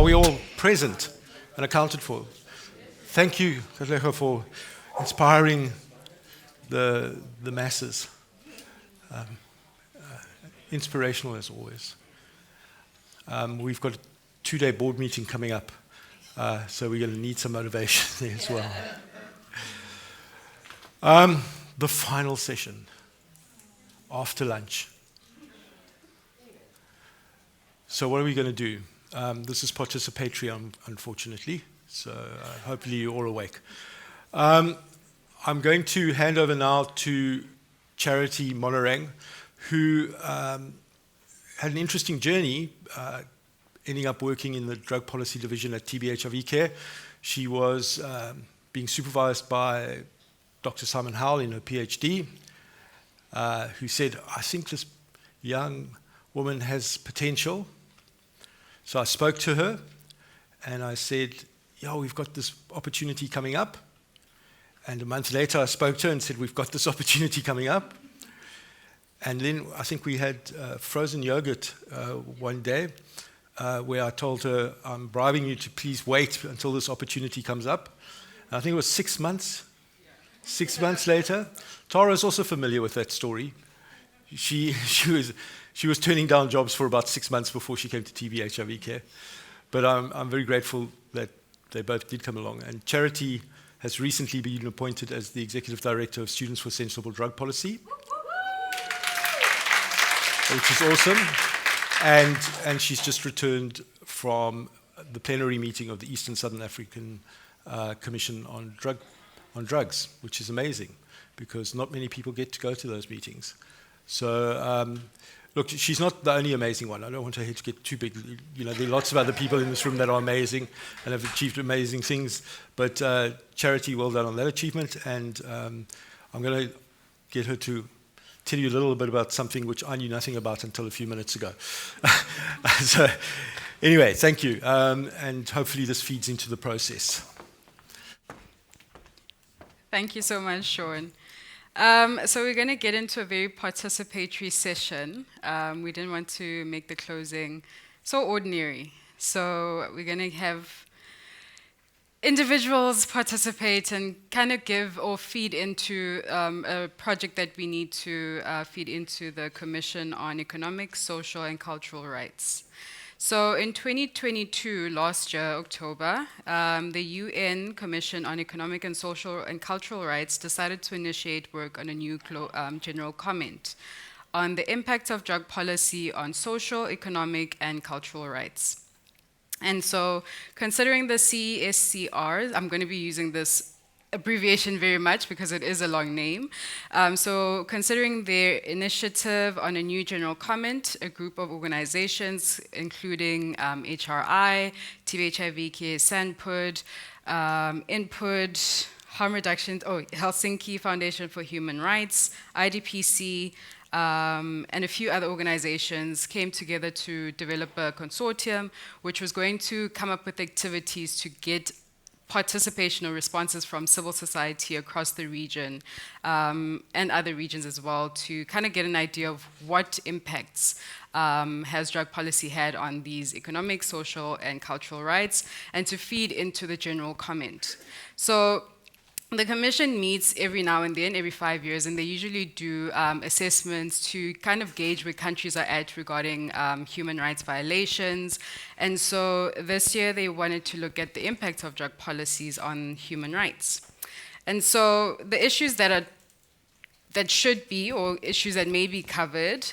Are we all present and accounted for? Thank you, Katlego, for inspiring the masses. Inspirational as always. We've got a 2-day board meeting coming up, so we're going to need some motivation there as well. The final session, after lunch. So what are we going to do? This is participatory, unfortunately, so hopefully you're all awake. I'm going to hand over now to Charity Monorang, who had an interesting journey, ending up working in the drug policy division at TB/HIV Care. She was being supervised by Dr. Simon Howell in her PhD, who said, I think this young woman has potential. So I spoke to her and I said, yeah, we've got this opportunity coming up. And a month later I spoke to her and said, we've got this opportunity coming up. And then I think we had frozen yogurt one day where I told her, I'm bribing you to please wait until this opportunity comes up. And I think it was 6 months. 6 months later. Tara is also familiar with that story. She was turning down jobs for about 6 months before she came to TB/HIV Care. But I'm very grateful that they both did come along. And Charity has recently been appointed as the Executive Director of Students for Sensible Drug Policy, which is awesome. And she's just returned from the plenary meeting of the East and Southern African Commission on Drugs, which is amazing, because not many people get to go to those meetings. So, look, she's not the only amazing one. I don't want her head to get too big. You know, there are lots of other people in this room that are amazing and have achieved amazing things. But Charity, well done on that achievement. And I'm going to get her to tell you a little bit about something which I knew nothing about until a few minutes ago. So, anyway, thank you. And hopefully this feeds into the process. Thank you so much, Sean. So we're going to get into a very participatory session. We didn't want to make the closing so ordinary. So we're going to have individuals participate and kind of give or feed into a project that we need to feed into the Commission on Economic, Social and Cultural Rights. So in 2022, last year, October, the UN Commission on Economic and Social and Cultural Rights decided to initiate work on a new general comment on the impact of drug policy on social, economic, and cultural rights. And so, considering the CESCR, I'm going to be using this abbreviation very much because it is a long name. So considering their initiative on a new general comment, a group of organizations, including HRI, TB/HIV Care, SANPUD, Input, Harm Reduction, Helsinki Foundation for Human Rights, IDPC, and a few other organizations came together to develop a consortium which was going to come up with activities to get participation or responses from civil society across the region and other regions as well to kind of get an idea of what impacts has drug policy had on these economic, social, and cultural rights, and to feed into the general comment. So the Commission meets every now and then, every 5 years, and they usually do assessments to kind of gauge where countries are at regarding human rights violations. And so this year they wanted to look at the impact of drug policies on human rights. And so the issues that should be, or issues that may be covered,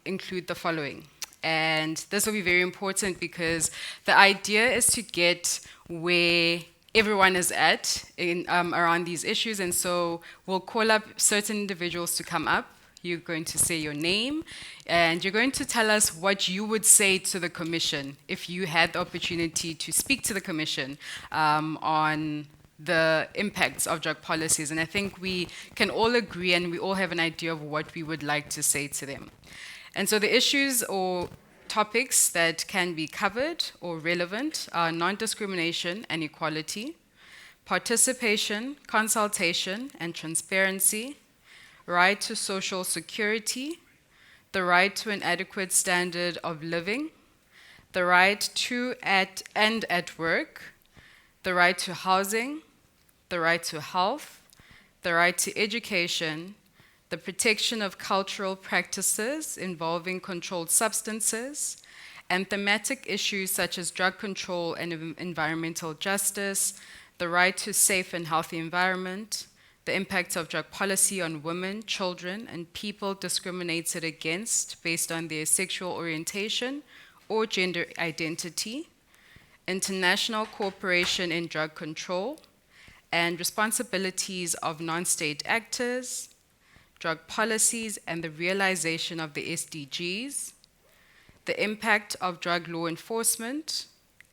include the following. And this will be very important because the idea is to get where everyone is at around these issues, and so we'll call up certain individuals to come up. You're going to say your name, and you're going to tell us what you would say to the Commission if you had the opportunity to speak to the Commission on the impacts of drug policies. And I think we can all agree and we all have an idea of what we would like to say to them. And so the issues or topics that can be covered or relevant are non-discrimination and equality, participation, consultation, and transparency, right to social security, the right to an adequate standard of living, the right to and at work, the right to housing, the right to health, the right to education, the protection of cultural practices involving controlled substances, and thematic issues such as drug control and environmental justice, the right to safe and healthy environment, the impact of drug policy on women, children, and people discriminated against based on their sexual orientation or gender identity, international cooperation in drug control, and responsibilities of non-state actors, drug policies and the realization of the SDGs, the impact of drug law enforcement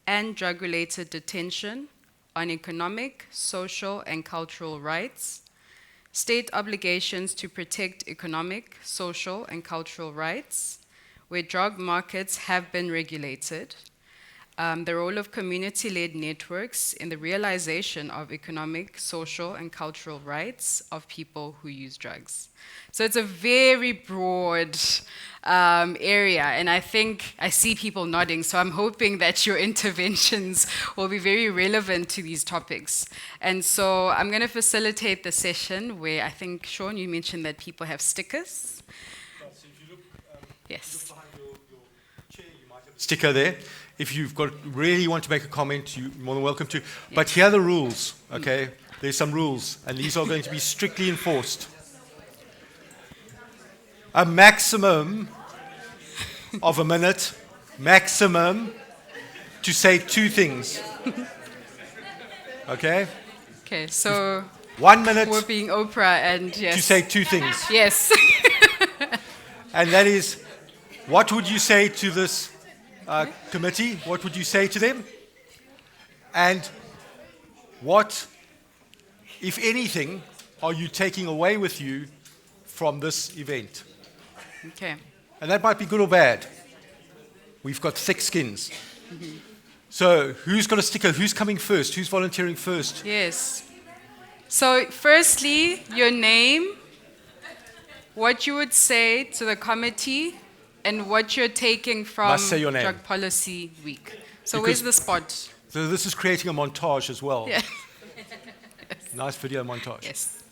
and drug-related detention on economic, social, and cultural rights, state obligations to protect economic, social, and cultural rights, where drug markets have been regulated, the role of community-led networks in the realization of economic, social, and cultural rights of people who use drugs. So it's a very broad area, and I think I see people nodding, so I'm hoping that your interventions will be very relevant to these topics. And so I'm going to facilitate the session where I think, Sean, you mentioned that people have stickers. So if you look, Yes. look behind your chair, you might have a sticker there. If you've got really want to make a comment, you're more than welcome to. But here are the rules, okay? There's some rules, and these are going to be strictly enforced. A maximum of a minute, maximum, to say two things. Okay? Okay, so 1 minute we're being Oprah and yes. to say two things. Yes. And that is, what would you say to this committee? What would you say to them? And what, if anything, are you taking away with you from this event? Okay. And that might be good or bad. We've got thick skins. Mm-hmm. So who's got a sticker? Who's coming first? Who's volunteering first? Yes. So firstly, your name, what you would say to the committee, and what you're taking from Must say your name. Drug Policy Week. So Because- where's the spot? So this is creating a montage as well. Yeah. Nice video montage. Yes.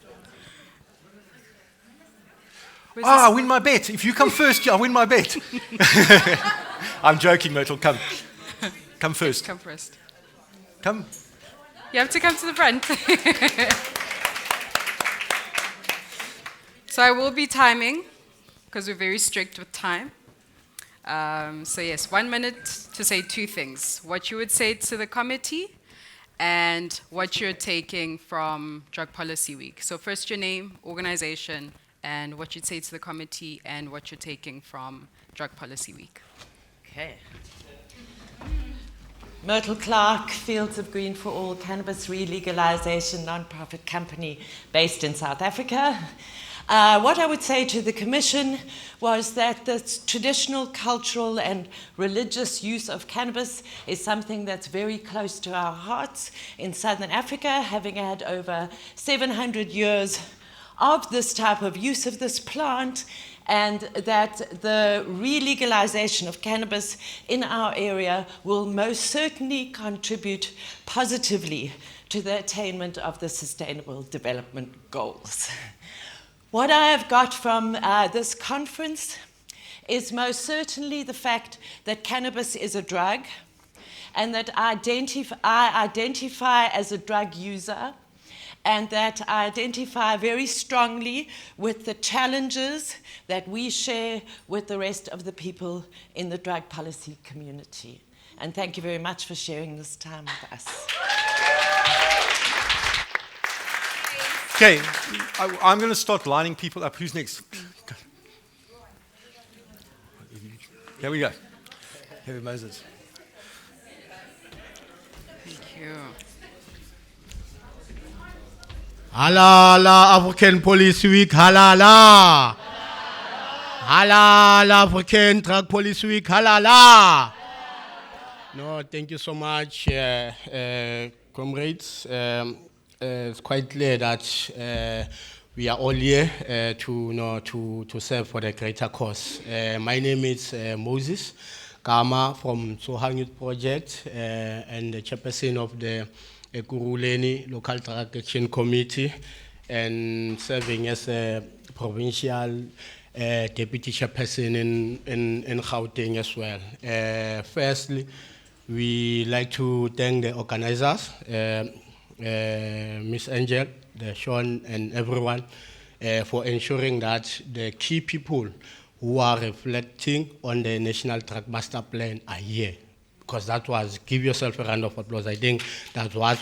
Where's I the win my bet. If you come first, I win my bet. I'm joking, Myrtle. Come. Come first. Come first. Come. You have to come to the front. So I will be timing, because we're very strict with time. So yes, 1 minute to say two things. What you would say to the committee, and what you're taking from Drug Policy Week. So first your name, organization, and what you'd say to the committee, and what you're taking from Drug Policy Week. Okay. Myrtle Clark, Fields of Green for All, cannabis re-legalization non-profit company based in South Africa. What I would say to the Commission was that the traditional, cultural and religious use of cannabis is something that's very close to our hearts in Southern Africa, having had over 700 years of this type of use of this plant, and that the re-legalization of cannabis in our area will most certainly contribute positively to the attainment of the Sustainable Development Goals. What I have got from this conference is most certainly the fact that cannabis is a drug, and that I identify as a drug user, and that I identify very strongly with the challenges that we share with the rest of the people in the drug policy community. And thank you very much for sharing this time with us. Okay, I'm going to start lining people up. Who's next? Here we go. Here Moses. Thank you. Halala African Police Week, halala. Halala African Drug Police Week, halala. No, thank you so much, comrades. It's quite clear that we are all here to serve for the greater cause. My name is Moses. Kama from Sohang Youth Project and the chairperson of the Ekurhuleni Local Drug Action Committee, and serving as a provincial deputy chairperson in Gauteng as well. Firstly, we like to thank the organizers, Miss Angel, Sean, and everyone for ensuring that the key people who are reflecting on the National Drug Master Plan are here. Because that was, give yourself a round of applause. I think that was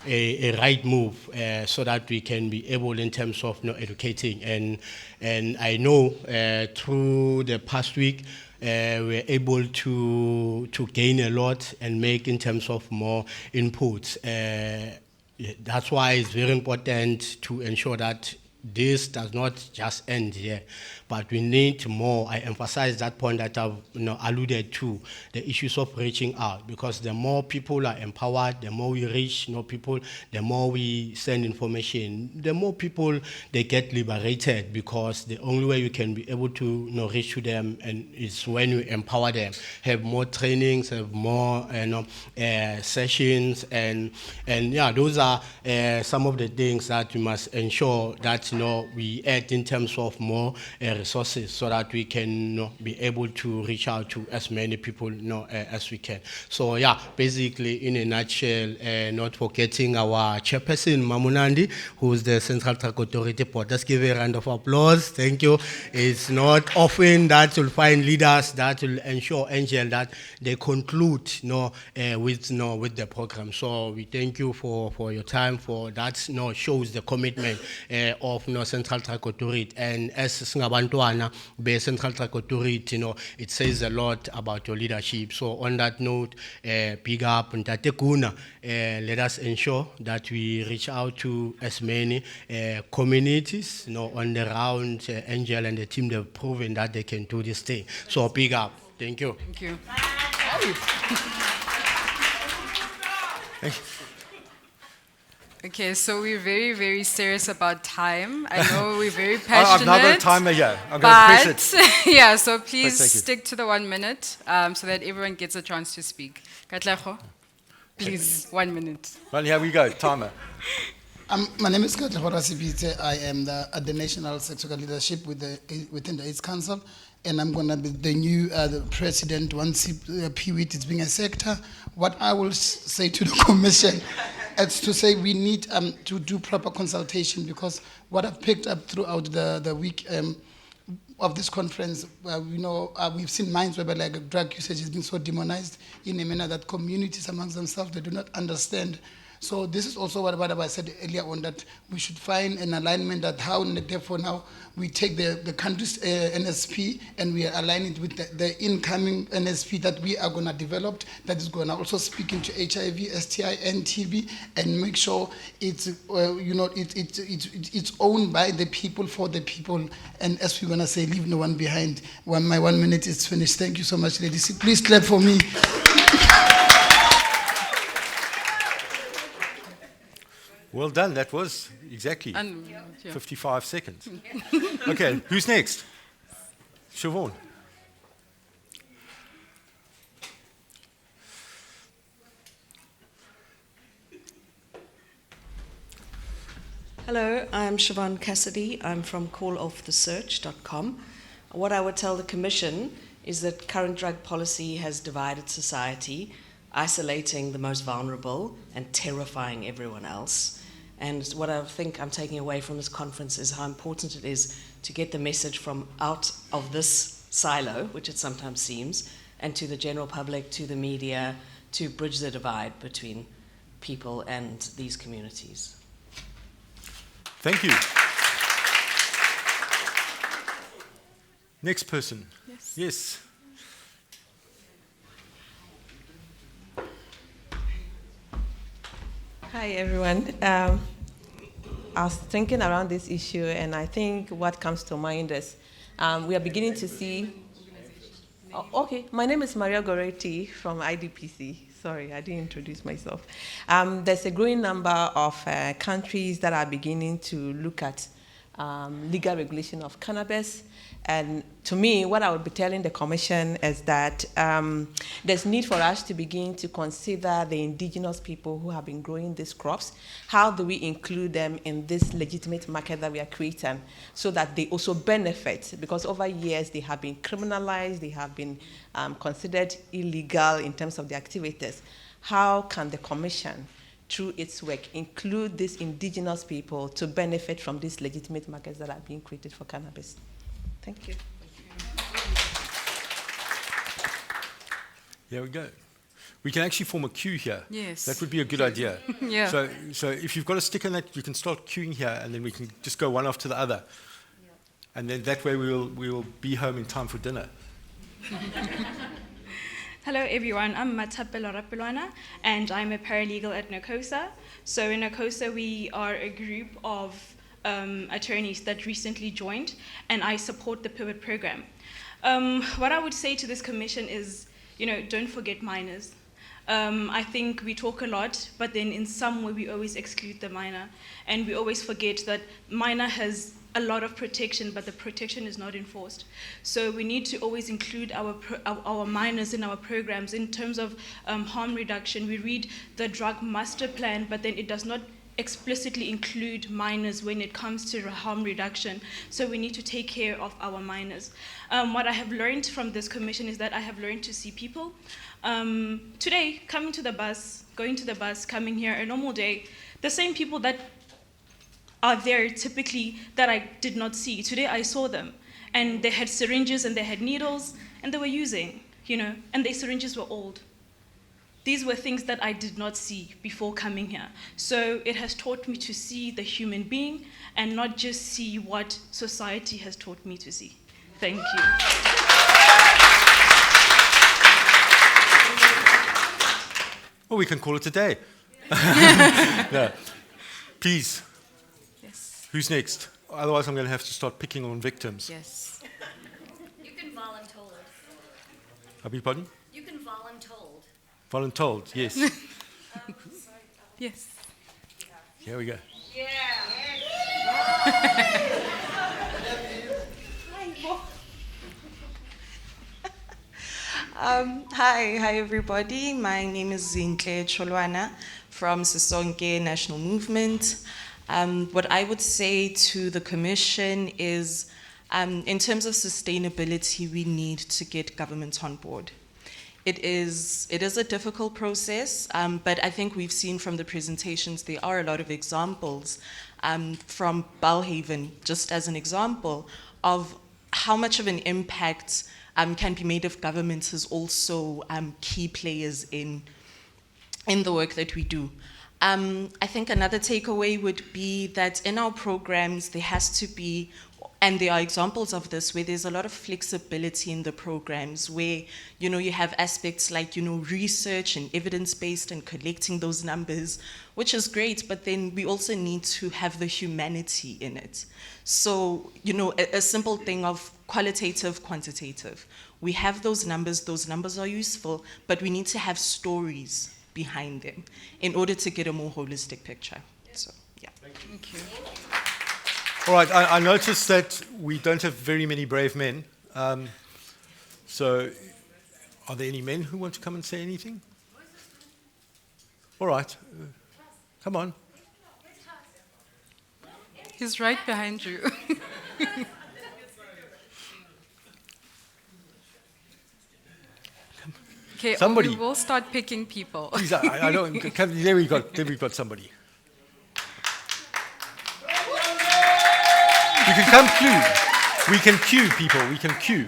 a right move so that we can be able in terms of educating. And I know through the past week, we're able to gain a lot and make in terms of more inputs. That's why it's very important to ensure that this does not just end here, but we need more. I emphasize that point that I've alluded to, the issues of reaching out, because the more people are empowered, the more we reach people, the more we send information, the more people they get liberated, because the only way you can be able to reach to them and is when you empower them, have more trainings, have more sessions, and yeah, those are some of the things that we must ensure that we add in terms of more resources so that we can be able to reach out to as many people as we can. So yeah, basically in a nutshell, not forgetting our chairperson Mamunandi, who's the Central Drug Authority Board. Let's give a round of applause. Thank you. It's not often that you'll find leaders that will ensure, Angel, that they conclude with the program. So we thank you for your time. For that shows the commitment of Central Drug Authority. And as Singabantwana, be Central Drug Authority, it says a lot about your leadership. So on that note, big up and Tatekuna. Let us ensure that we reach out to as many communities on the round. Angel and the team, they've proven that they can do this thing. So big up. Thank you. Thank you. Okay, so we're very, very serious about time. I know we're very passionate. I've now got a timer here. I'm going to press it. Yeah, so please Thank you. stick to the 1 minute so that everyone gets a chance to speak. Katleho, please, 1 minute. Well, here we go, timer. My name is Katleho Rasibite. I am at the National Sexual Leadership within the AIDS Council, and I'm going to be the new the president once PWIT is being a sector. What I will say to the commission is to say we need to do proper consultation, because what I've picked up throughout the week of this conference, we've seen minds where like drug usage has been so demonized in a manner that communities amongst themselves, they do not understand. So this is also what I said earlier on, that we should find an alignment that how, therefore now we take the country's NSP and we align it with the incoming NSP that we are going to develop, that is going to also speak into HIV, STI, and TB, and make sure it's it's owned by the people for the people. And as we're going to say, leave no one behind. My 1 minute is finished. Thank you so much, ladies. Please clap for me. Well done. That was exactly 55 seconds. Okay, who's next? Siobhan. Hello, I'm Siobhan Cassidy. I'm from calloffthesearch.com. What I would tell the Commission is that current drug policy has divided society, isolating the most vulnerable and terrifying everyone else. And what I think I'm taking away from this conference is how important it is to get the message from out of this silo, which it sometimes seems, and to the general public, to the media, to bridge the divide between people and these communities. Thank you. Next person. Yes. Hi, everyone. I was thinking around this issue, and I think what comes to mind is we are beginning to see... okay, my name is Maria Goretti from IDPC. Sorry, I didn't introduce myself. There's a growing number of countries that are beginning to look at legal regulation of cannabis. And to me, what I would be telling the Commission is that there's need for us to begin to consider the indigenous people who have been growing these crops. How do we include them in this legitimate market that we are creating so that they also benefit? Because over years, they have been criminalized, they have been considered illegal in terms of the activities. How can the Commission, through its work, include these indigenous people to benefit from these legitimate markets that are being created for cannabis? Thank you. Here we go. We can actually form a queue here. Yes. That would be a good idea. Yeah. So if you've got a stick in that, you can start queuing here, and then we can just go one after the other. And then that way we will be home in time for dinner. Hello everyone, I'm Matapelo Rapilwana and I'm a paralegal at NACOSA. So in NACOSA we are a group of attorneys that recently joined, and I support the Pivot program. What I would say to this commission is, don't forget minors. I think we talk a lot, but then in some way we always exclude the minor, and we always forget that minor has a lot of protection, but the protection is not enforced. So we need to always include our minors in our programs. In terms of harm reduction, we read the drug master plan, but then it does not explicitly include minors when it comes to harm reduction. So we need to take care of our minors. What I have learned from this commission is that I have learned to see people. Today, going to the bus, coming here, a normal day, the same people that are there typically that I did not see. Today I saw them, and they had syringes and they had needles, and they were using, and their syringes were old. These were things that I did not see before coming here. So it has taught me to see the human being and not just see what society has taught me to see. Thank you. Well, we can call it a day. No. Please. Yes. Who's next? Otherwise, I'm going to have to start picking on victims. Yes. You can voluntold. I beg your pardon? You can voluntold. Voluntold, yes. Yes. Here we go. Hi everybody. My name is Zintle Cholwana from Sisonke National Movement. What I would say to the Commission is, in terms of sustainability, we need to get government on board. It is a difficult process, but I think we've seen from the presentations there are a lot of examples from Belhaven, just as an example, of how much of an impact can be made if governments as also key players in the work that we do. I think another takeaway would be that in our programs there has to be, and there are examples of this, where there's a lot of flexibility in the programs, where you have aspects like research and evidence-based and collecting those numbers, which is great, but then we also need to have the humanity in it. So a simple thing of qualitative, quantitative. We have those numbers are useful, but we need to have stories behind them in order to get a more holistic picture. So yeah. Thank you. All right, I noticed that we don't have very many brave men. So are there any men who want to come and say anything? All right, come on. He's right behind you. Okay, Somebody. we will start picking people. Please, I don't. There we got somebody. You can come queue. We can queue, people. We can queue.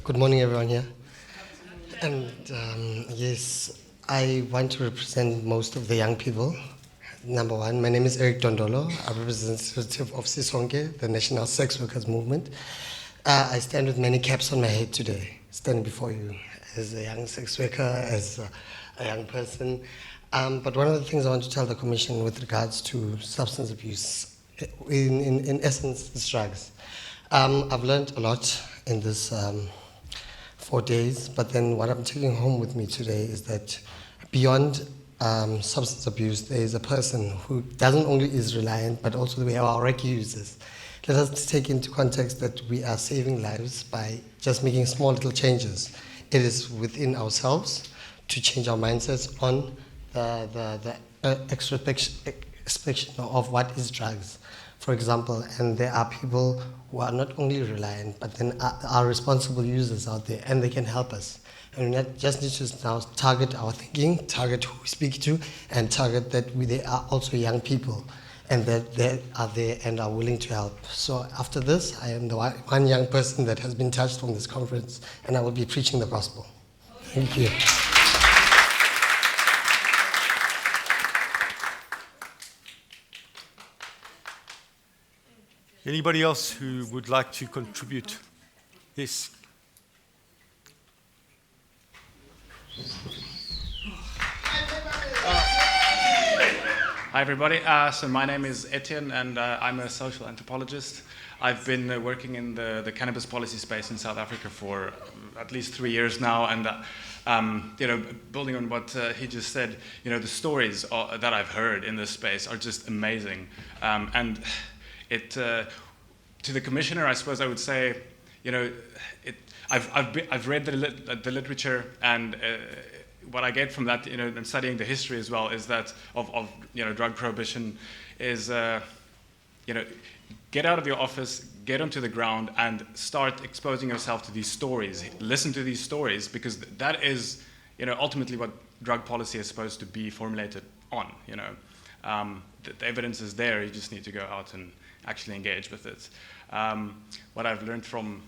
Good morning, everyone here. And yes, I want to represent most of the young people. Number one, my name is Eric Dondolo. I'm representative of Sisonke, the National Sex Workers Movement. I stand with many caps on my head today, standing before you as a young sex worker, as a young person. But one of the things I want to tell the Commission with regards to substance abuse, in essence, it's drugs. I've learned a lot in this 4 days, but then what I'm taking home with me today is that beyond substance abuse, there is a person who doesn't only is reliant, but also we have our rec users. Let us take into context that we are saving lives by just making small little changes. It is within ourselves to change our mindsets on the expectation of what is drugs, for example. And there are people who are not only reliant, but then are responsible users out there, and they can help us. And we just need to now target our thinking, target who we speak to, and target that they are also young people, and that they are there and are willing to help. So after this, I am the one young person that has been touched from this conference, and I will be preaching the gospel. Thank you. Anybody else who would like to contribute? Yes. Hi everybody, so my name is Etienne and I'm a social anthropologist. I've been working in the cannabis policy space in South Africa for at least 3 years now, and building on what he just said, the stories that I've heard in this space are just amazing. And to the commissioner, I suppose I would say, I've read the literature, and what I get from that, and studying the history as well, is that of drug prohibition is, get out of your office, get onto the ground, and start exposing yourself to these stories. Listen to these stories, because that is, ultimately what drug policy is supposed to be formulated on. The evidence is there. You just need to go out and actually engage with it. What I've learned from,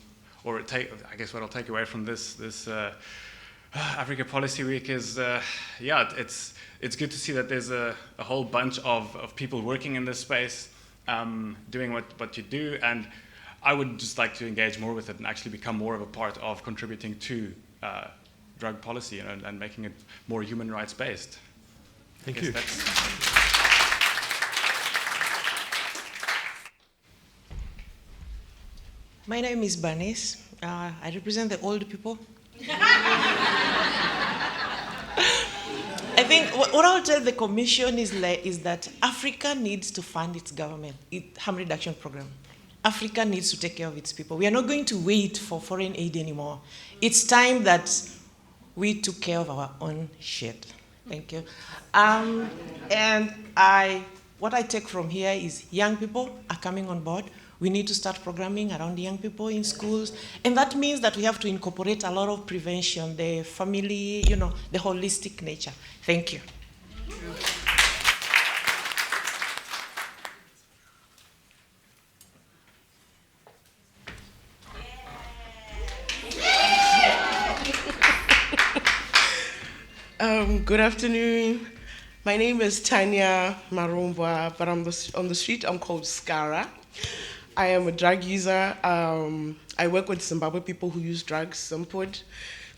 I guess what I'll take away from this Africa Policy Week is, it's good to see that there's a whole bunch of people working in this space, doing what you do, and I would just like to engage more with it and actually become more of a part of contributing to drug policy and making it more human rights based. Thank you. My name is Bernice. I represent the old people. I think what I'll tell the Commission is that Africa needs to fund its government, harm reduction program. Africa needs to take care of its people. We are not going to wait for foreign aid anymore. It's time that we took care of our own shit. Thank you. What I take from here is young people are coming on board. We need to start programming around young people in schools. And that means that we have to incorporate a lot of prevention, the family, the holistic nature. Thank you. Good afternoon. My name is Tanya Marumbwa, but on the street I'm called Skara. I am a drug user. I work with Zimbabwe people who use drugs, Simpod.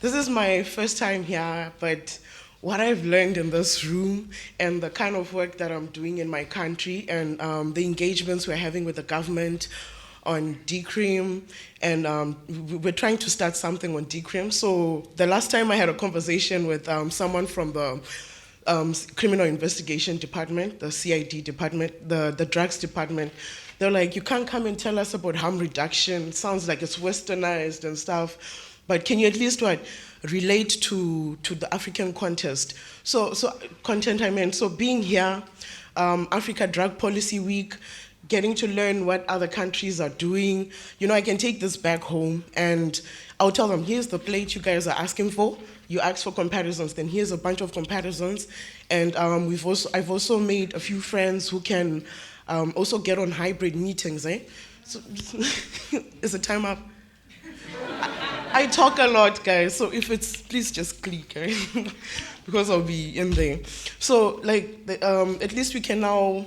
This is my first time here, but what I've learned in this room and the kind of work that I'm doing in my country and the engagements we're having with the government on DCRIM, and we're trying to start something on DCRIM. So the last time I had a conversation with someone from the Criminal Investigation Department, the CID department, the drugs department, they're like, you can't come and tell us about harm reduction. It sounds like it's westernized and stuff, but can you at least relate to the African context? So being here, Africa Drug Policy Week, getting to learn what other countries are doing. I can take this back home and I'll tell them, here's the plate you guys are asking for. You ask for comparisons, then here's a bunch of comparisons. And I've also made a few friends who can also get on hybrid meetings. So, is the time up? I talk a lot, guys, so if it's, please just click, because I'll be in there. So, at least we can now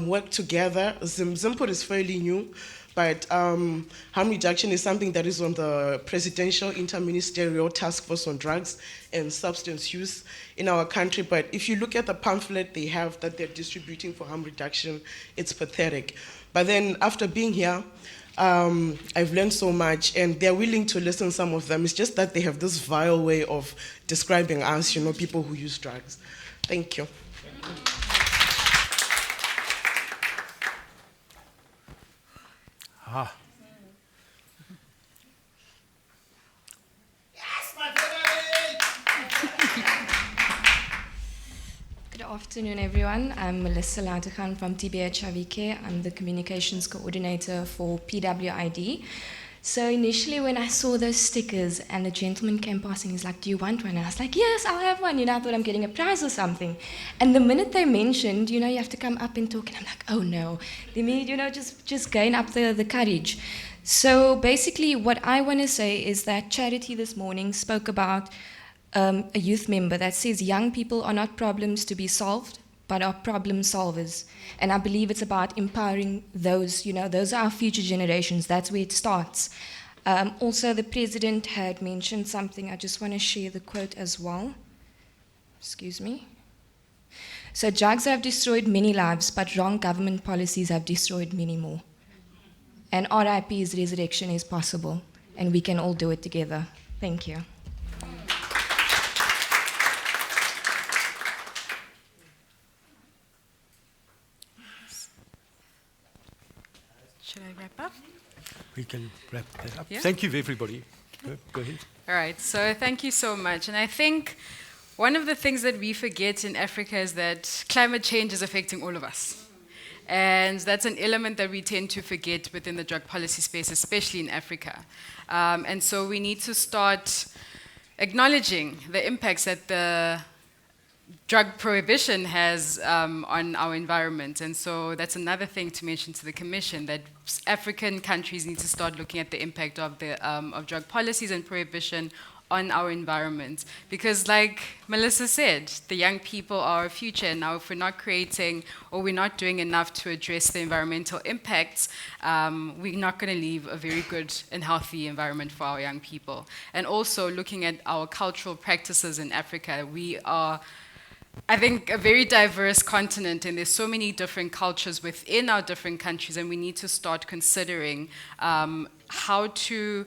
work together. Zimpod is fairly new, but harm reduction is something that is on the Presidential Interministerial Task Force on Drugs and Substance Use in our country. But if you look at the pamphlet they have that they're distributing for harm reduction, it's pathetic. But then after being here, I've learned so much, and they're willing to listen, some of them. It's just that they have this vile way of describing us, people who use drugs. Thank you. Ah. Good afternoon, everyone. I'm Melissa Lautergan from TBHIV Care. I'm the communications coordinator for PWID. So initially when I saw those stickers and the gentleman came passing, he's like, do you want one? And I was like, yes, I'll have one. I thought I'm getting a prize or something. And the minute they mentioned, you have to come up and talk, and I'm like, oh no. Let me, just gain up the courage. So basically what I want to say is that Charity this morning spoke about a youth member that says young people are not problems to be solved, but are problem solvers. And I believe it's about empowering those, those are our future generations. That's where it starts. Also, the president had mentioned something. I just want to share the quote as well. Excuse me. So drugs have destroyed many lives, but wrong government policies have destroyed many more. And RIP's resurrection is possible, and we can all do it together. Thank you. Should I wrap up? We can wrap that up. Yeah? Thank you, everybody. Go ahead. All right, so thank you so much. And I think one of the things that we forget in Africa is that climate change is affecting all of us. And that's an element that we tend to forget within the drug policy space, especially in Africa. And so we need to start acknowledging the impacts that the drug prohibition has on our environment. And so that's another thing to mention to the Commission, that African countries need to start looking at the impact of drug policies and prohibition on our environment. Because like Melissa said, the young people are our future. And now if we're not creating or we're not doing enough to address the environmental impacts, we're not going to leave a very good and healthy environment for our young people. And also looking at our cultural practices in Africa, we are, I think, a very diverse continent, and there's so many different cultures within our different countries, and we need to start considering how to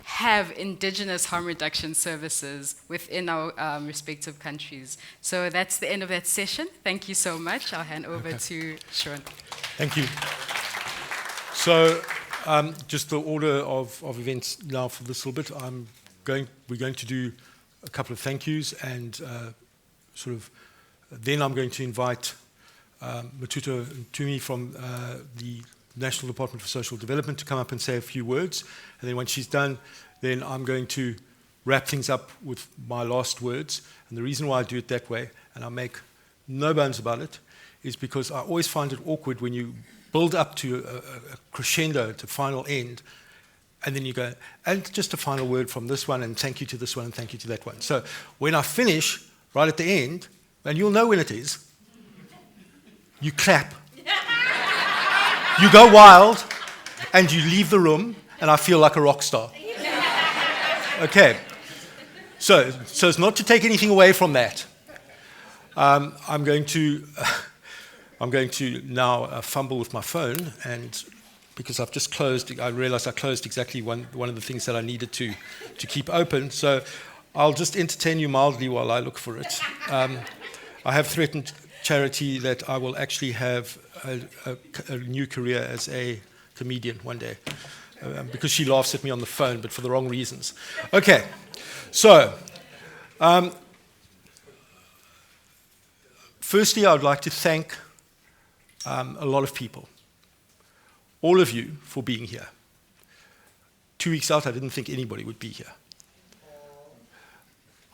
have indigenous harm reduction services within our respective countries. So that's the end of that session. Thank you so much. I'll hand over to Sean. Thank you. So just the order of events now for this little bit. We're going to do a couple of thank yous, and then I'm going to invite Matuto Ntumi from the National Department for Social Development to come up and say a few words. And then when she's done, then I'm going to wrap things up with my last words. And the reason why I do it that way, and I make no bones about it, is because I always find it awkward when you build up to a crescendo, to final end, and then you go, and just a final word from this one, and thank you to this one, and thank you to that one. So when I finish, right at the end, and you'll know when it is, you clap. You go wild, and you leave the room, and I feel like a rock star. Okay. So as not to take anything away from that, I'm going to now fumble with my phone, and because I've just closed, I realized I closed exactly one of the things that I needed to keep open. So I'll just entertain you mildly while I look for it. I have threatened Charity that I will actually have a new career as a comedian one day, because she laughs at me on the phone, but for the wrong reasons. Okay, so firstly, I would like to thank a lot of people, all of you, for being here. 2 weeks out, I didn't think anybody would be here.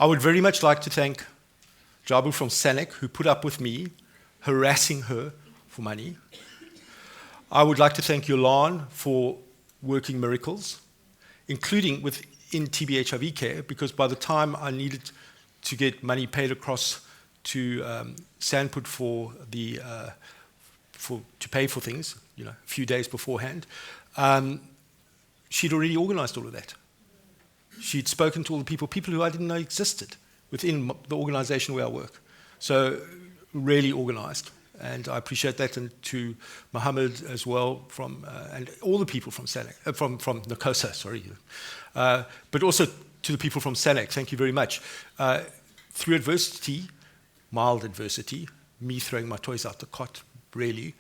I would very much like to thank Jabu from SANEC, who put up with me harassing her for money. I would like to thank Yolan for working miracles, including within TBHIV Care, because by the time I needed to get money paid across to Sanput to pay for things, a few days beforehand, she'd already organized all of that. She'd spoken to all the people who I didn't know existed within the organization where I work. So really organized, and I appreciate that, and to Mohammed as well, and all the people from SANEC, from NACOSA, sorry, but also to the people from SANEC, thank you very much. Through adversity, mild adversity, me throwing my toys out the cot, really,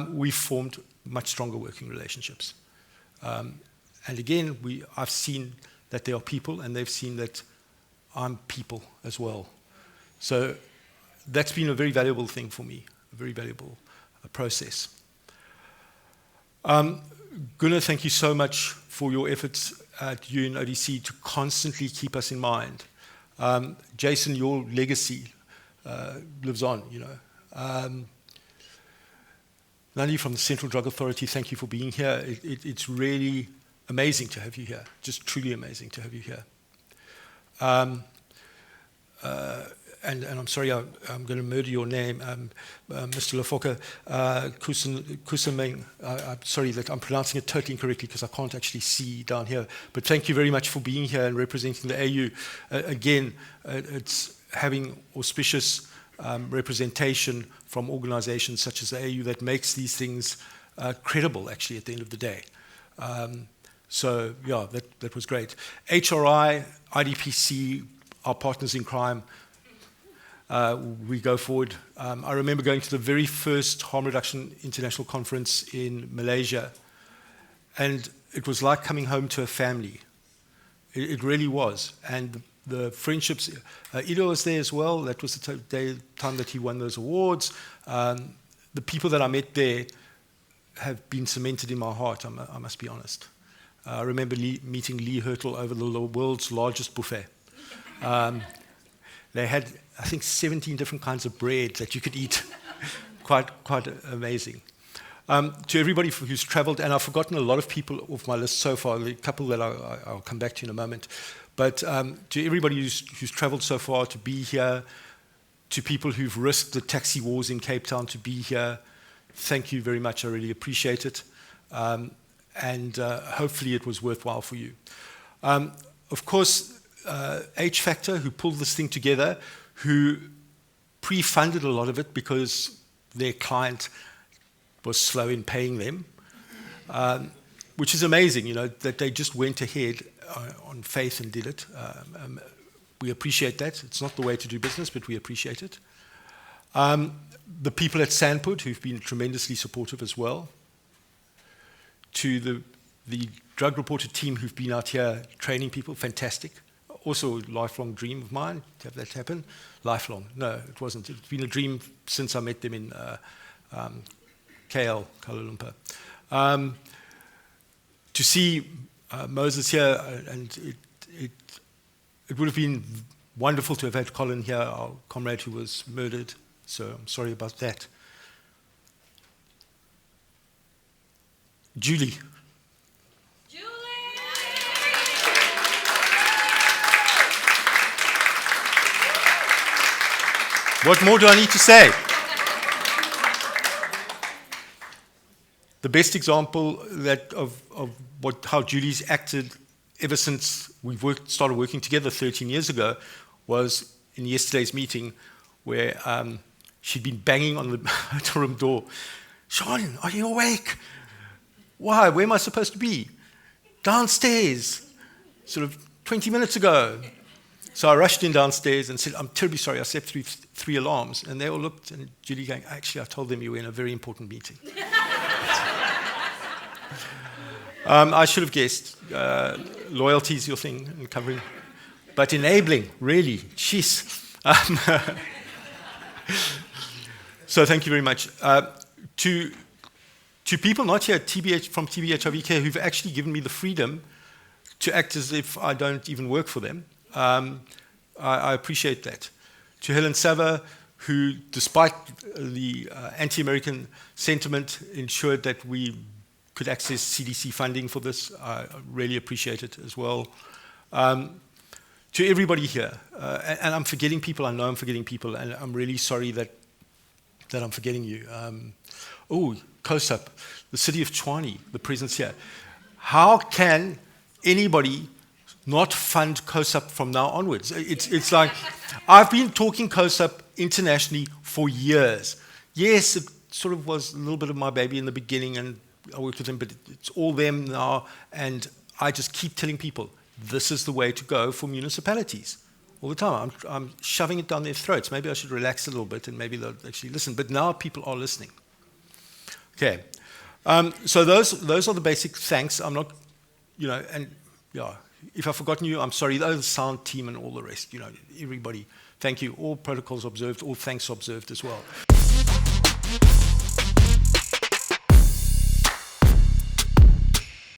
we've formed much stronger working relationships. And again, I've seen that there are people, and they've seen that I'm people as well. So that's been a very valuable thing for me, a very valuable process. Gunnar, thank you so much for your efforts at UNODC to constantly keep us in mind. Jason, your legacy lives on, you know. Nani from the Central Drug Authority, thank you for being here. It's really amazing to have you here, just truly amazing to have you here. And I'm sorry, I'm going to murder your name, Mr. Lefoka Kusameng. I'm sorry that I'm pronouncing it totally incorrectly because I can't actually see down here. But thank you very much for being here and representing the AU. Again, it's having auspicious representation from organizations such as the AU that makes these things credible, actually, at the end of the day. So, yeah, that was great. HRI, IDPC, our partners in crime, we go forward. I remember going to the very first Harm Reduction International Conference in Malaysia, and it was like coming home to a family. It really was. And the friendships, Ido was there as well. That was the time that he won those awards. The people that I met there have been cemented in my heart, I must be honest. I remember meeting Lee Hurtle over the world's largest buffet. They had, I think, 17 different kinds of bread that you could eat. quite amazing. To everybody who's traveled, and I've forgotten a lot of people off my list so far, a couple that I'll come back to in a moment. But to everybody who's traveled so far to be here, to people who've risked the taxi wars in Cape Town to be here, thank you very much. I really appreciate it. And hopefully it was worthwhile for you. Of course, H Factor, who pulled this thing together, who pre-funded a lot of it because their client was slow in paying them, which is amazing, you know, that they just went ahead on faith and did it. We appreciate that. It's not the way to do business, but we appreciate it. The people at Sandput, who've been tremendously supportive as well. To the drug reporter team who've been out here training people, fantastic. Also a lifelong dream of mine to have that happen. Lifelong, no, it wasn't. It's been a dream since I met them in KL, Kuala Lumpur. To see Moses here, and it would have been wonderful to have had Colin here, our comrade who was murdered, so I'm sorry about that. Julie. What more do I need to say? The best example of how Julie's acted ever since we started working together 13 years ago was in yesterday's meeting where she'd been banging on the hotel room door. Sean, are you awake? Why? Where am I supposed to be? Downstairs, sort of 20 minutes ago. So I rushed in downstairs and said, I'm terribly sorry, I slept through 3 alarms. And they all looked, and Julie going, actually, I told them you were in a very important meeting. I should have guessed. Loyalty is your thing, and covering. But enabling, really, jeez. So thank you very much. To people not here from TBH Care who've actually given me the freedom to act as if I don't even work for them, I appreciate that. To Helen Sava, who, despite the anti-American sentiment, ensured that we could access CDC funding for this, I really appreciate it as well. To everybody here, and I'm forgetting people, I know I'm forgetting people, and I'm really sorry that I'm forgetting you. COSUP, the city of Tshwane, the presence here. How can anybody not fund COSUP from now onwards? It's like, I've been talking COSUP internationally for years. Yes, it sort of was a little bit of my baby in the beginning, and I worked with them, but it's all them now, and I just keep telling people, this is the way to go for municipalities. all the time. I'm shoving it down their throats. Maybe I should relax a little bit and maybe they'll actually listen. But now people are listening. Okay. So those are the basic thanks. I'm not, and yeah, if I've forgotten you, I'm sorry. The sound team and all the rest, everybody, thank you. All protocols observed, all thanks observed as well.